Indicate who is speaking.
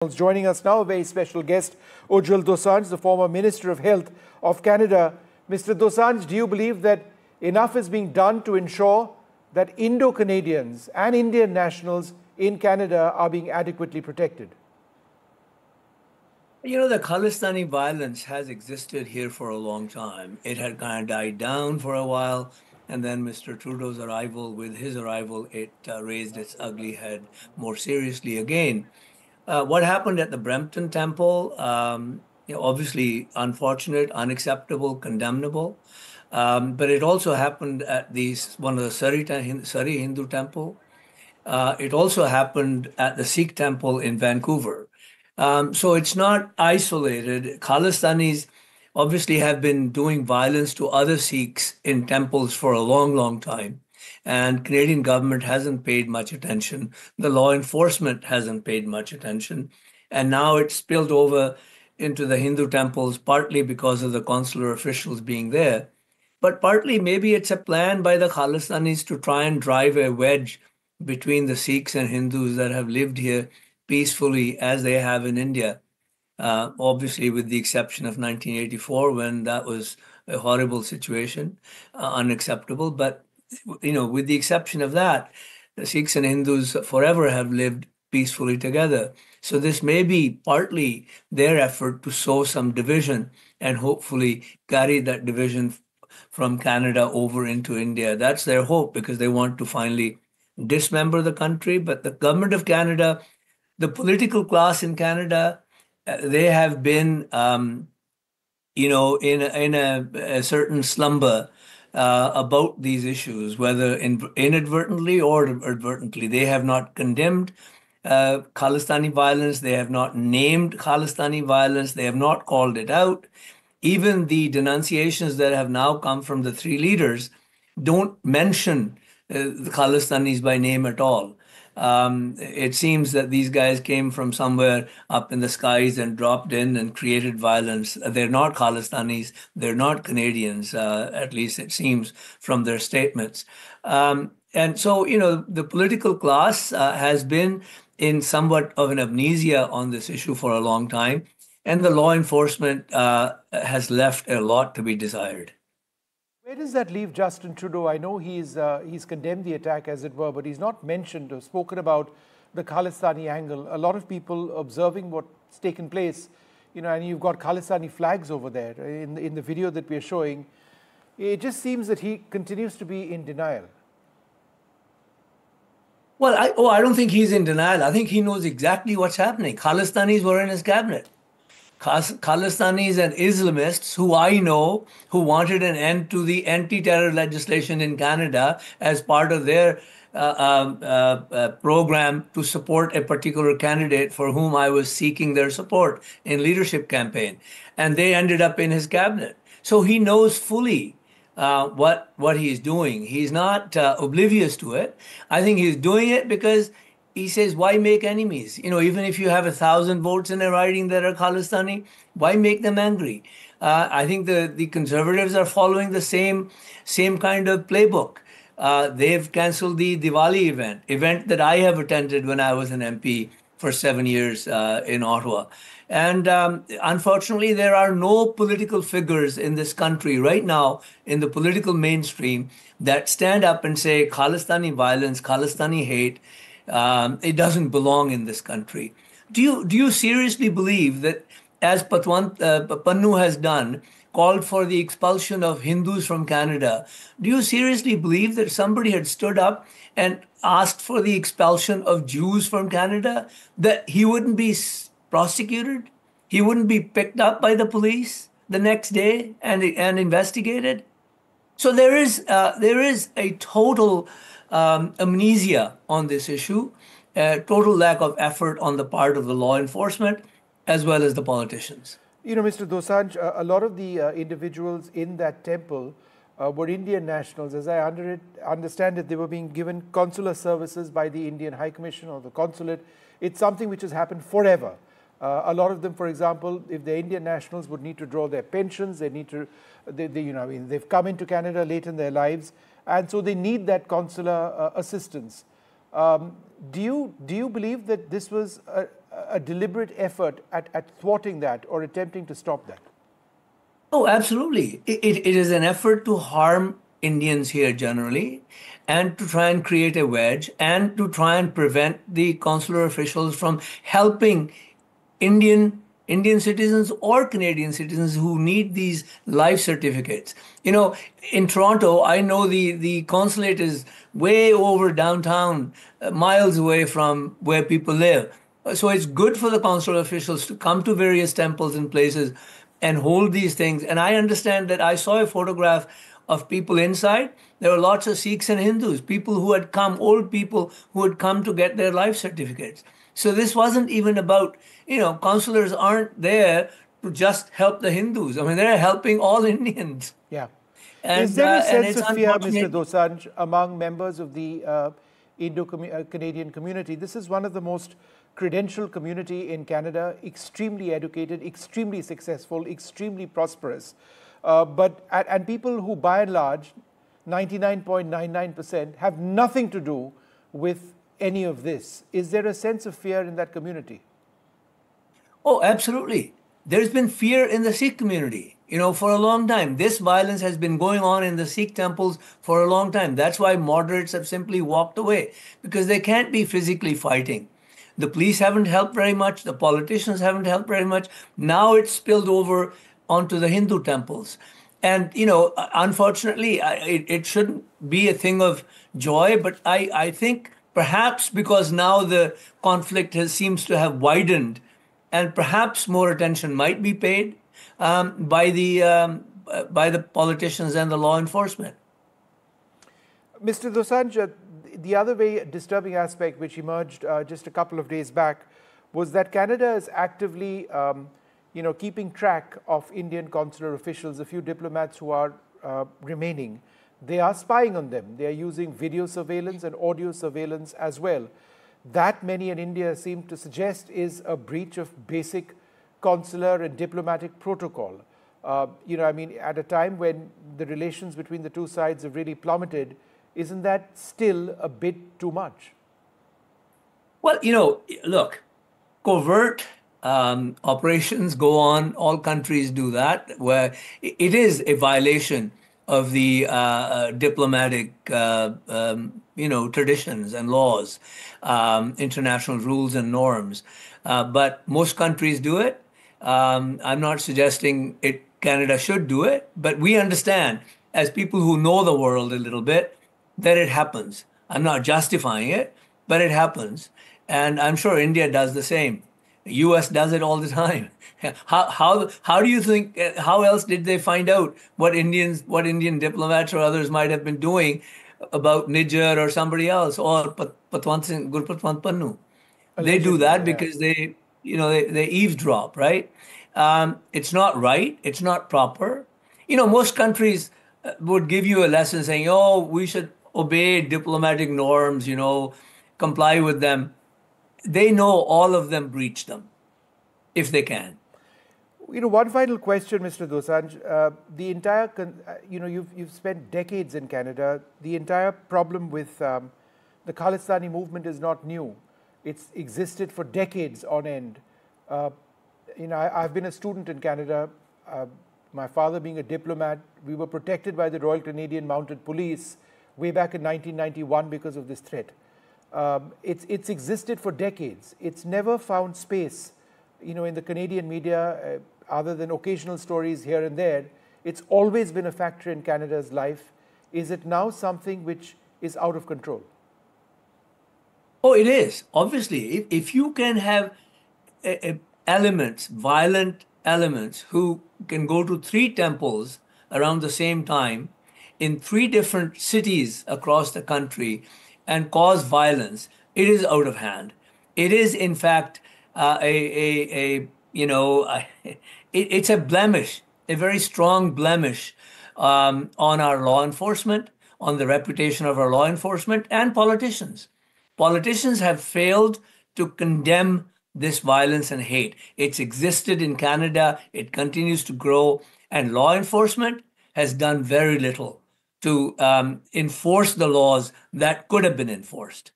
Speaker 1: Joining us now, a very special guest, Ujjal Dosanjh, the former Minister of Health of Canada. Mr. Dosanjh, do you believe that enough is being done to ensure that Indo-Canadians and Indian nationals in Canada are being adequately protected?
Speaker 2: You know, the Khalistani violence has existed here for a long time. It had kind of died down for a while, and then Mr. Trudeau's arrival, with his arrival, it raised its ugly head more seriously again. What happened at the Brampton Temple, obviously unfortunate, unacceptable, condemnable. But it also happened at one of the Surrey Hindu temple. It also happened at the Sikh temple in Vancouver. So it's not isolated. Khalistanis obviously have been doing violence to other Sikhs in temples for a long, long time. And Canadian government hasn't paid much attention. The law enforcement hasn't paid much attention. And now it's spilled over into the Hindu temples, partly because of the consular officials being there. But partly maybe it's a plan by the Khalistanis to try and drive a wedge between the Sikhs and Hindus that have lived here peacefully as they have in India. Obviously, with the exception of 1984, when that was a horrible situation, unacceptable. But with the exception of that, the Sikhs and Hindus forever have lived peacefully together. So this may be partly their effort to sow some division and hopefully carry that division from Canada over into India. That's their hope, because they want to finally dismember the country. But the government of Canada, the political class in Canada, they have been, in a certain slumber about these issues, whether inadvertently or advertently. They have not condemned Khalistani violence. They have not named Khalistani violence. They have not called it out. Even the denunciations that have now come from the three leaders don't mention the Khalistanis by name at all. It seems that these guys came from somewhere up in the skies and dropped in and created violence. They're not Khalistanis. They're not Canadians, at least it seems from their statements. And so, the political class has been in somewhat of an amnesia on this issue for a long time. And the law enforcement has left a lot to be desired.
Speaker 1: Where does that leave Justin Trudeau? I know he's condemned the attack, as it were, but he's not mentioned or spoken about the Khalistani angle. A lot of people observing what's taken place, and you've got Khalistani flags over there in the video that we're showing. It just seems that he continues to be in denial.
Speaker 2: Well, I don't think he's in denial. I think he knows exactly what's happening. Khalistanis were in his cabinet. Khalistanis and Islamists, who I know, who wanted an end to the anti-terror legislation in Canada as part of their program to support a particular candidate for whom I was seeking their support in leadership campaign. And they ended up in his cabinet. So he knows fully what he's doing. He's not oblivious to it. I think he's doing it because he says, why make enemies? Even if you have 1,000 votes in a riding that are Khalistani, why make them angry? I think the Conservatives are following the same kind of playbook. They've canceled the Diwali event that I have attended when I was an MP for 7 years in Ottawa. And unfortunately, there are no political figures in this country right now in the political mainstream that stand up and say Khalistani violence, Khalistani hate, it doesn't belong in this country. Do you seriously believe that, as Pannu has done, called for the expulsion of Hindus from Canada, do you seriously believe that somebody had stood up and asked for the expulsion of Jews from Canada, that he wouldn't be prosecuted? He wouldn't be picked up by the police the next day and investigated? So there is a total amnesia on this issue, total lack of effort on the part of the law enforcement as well as the politicians.
Speaker 1: Mr. Dosanjh, a lot of the individuals in that temple were Indian nationals. As I understand it, they were being given consular services by the Indian High Commission or the consulate. It's something which has happened forever. A lot of them, for example, if they're Indian nationals, would need to draw their pensions. They need to, they've come into Canada late in their lives, and so they need that consular assistance. Do you believe that this was a deliberate effort at thwarting that or attempting to stop that?
Speaker 2: Oh, absolutely. It is an effort to harm Indians here generally and to try and create a wedge and to try and prevent the consular officials from helping Indian citizens or Canadian citizens who need these life certificates. You know, in Toronto, I know the consulate is way over downtown, miles away from where people live. So it's good for the consular officials to come to various temples and places and hold these things. And I understand that I saw a photograph of people inside. There were lots of Sikhs and Hindus, people who had come, old people who had come to get their life certificates. So this wasn't even about, consulars aren't there to just help the Hindus. I mean, they're helping all Indians.
Speaker 1: Yeah.
Speaker 2: And,
Speaker 1: is there a sense
Speaker 2: it's
Speaker 1: of fear, Mr.
Speaker 2: unfortunate.
Speaker 1: Dosanjh, among members of the Indo-Canadian community? This is one of the most credentialed community in Canada, extremely educated, extremely successful, extremely prosperous. And people who, by and large, 99.99% have nothing to do with any of this. Is there a sense of fear in that community?
Speaker 2: Oh, absolutely. There's been fear in the Sikh community, for a long time. This violence has been going on in the Sikh temples for a long time. That's why moderates have simply walked away, because they can't be physically fighting. The police haven't helped very much. The politicians haven't helped very much. Now it's spilled over onto the Hindu temples. And, unfortunately, it shouldn't be a thing of joy, but I think perhaps because now the conflict seems to have widened, and perhaps more attention might be paid by the politicians and the law enforcement.
Speaker 1: Mr. Dosanjh, the other very disturbing aspect which emerged just a couple of days back was that Canada is actively, keeping track of Indian consular officials. A few diplomats who are remaining, they are spying on them. They are using video surveillance and audio surveillance as well. That, many in India seem to suggest, is a breach of basic consular and diplomatic protocol. At a time when the relations between the two sides have really plummeted, isn't that still a bit too much?
Speaker 2: Well, look, covert operations go on. All countries do that, where it is a violation of the diplomatic, traditions and laws, international rules and norms. But most countries do it. I'm not suggesting Canada should do it, but we understand, as people who know the world a little bit, that it happens. I'm not justifying it, but it happens. And I'm sure India does the same. The US does it all the time. How do you think, how else did they find out what Indian diplomats or others might have been doing about Niger or somebody else, or Patwant Singh, Gurpatwant Pannu? They do that because they eavesdrop, right? It's not right. It's not proper. Most countries would give you a lesson saying, oh, we should obey diplomatic norms, comply with them. They know all of them breach them, if they can.
Speaker 1: One final question, Mr. Dosanjh. The entire, you've spent decades in Canada. The entire problem with the Khalistani movement is not new. It's existed for decades on end. I've been a student in Canada. My father being a diplomat, we were protected by the Royal Canadian Mounted Police way back in 1991 because of this threat. It's existed for decades. It's never found space, in the Canadian media, other than occasional stories here and there. It's always been a factor in Canada's life. Is it now something which is out of control?
Speaker 2: Oh, it is. Obviously, if you can have elements, violent elements, who can go to 3 temples around the same time in 3 different cities across the country and cause violence, it is out of hand. It is, in fact, it's a blemish, a very strong blemish on our law enforcement, on the reputation of our law enforcement and politicians. Politicians have failed to condemn this violence and hate. It's existed in Canada, it continues to grow, and law enforcement has done very little to enforce the laws that could have been enforced.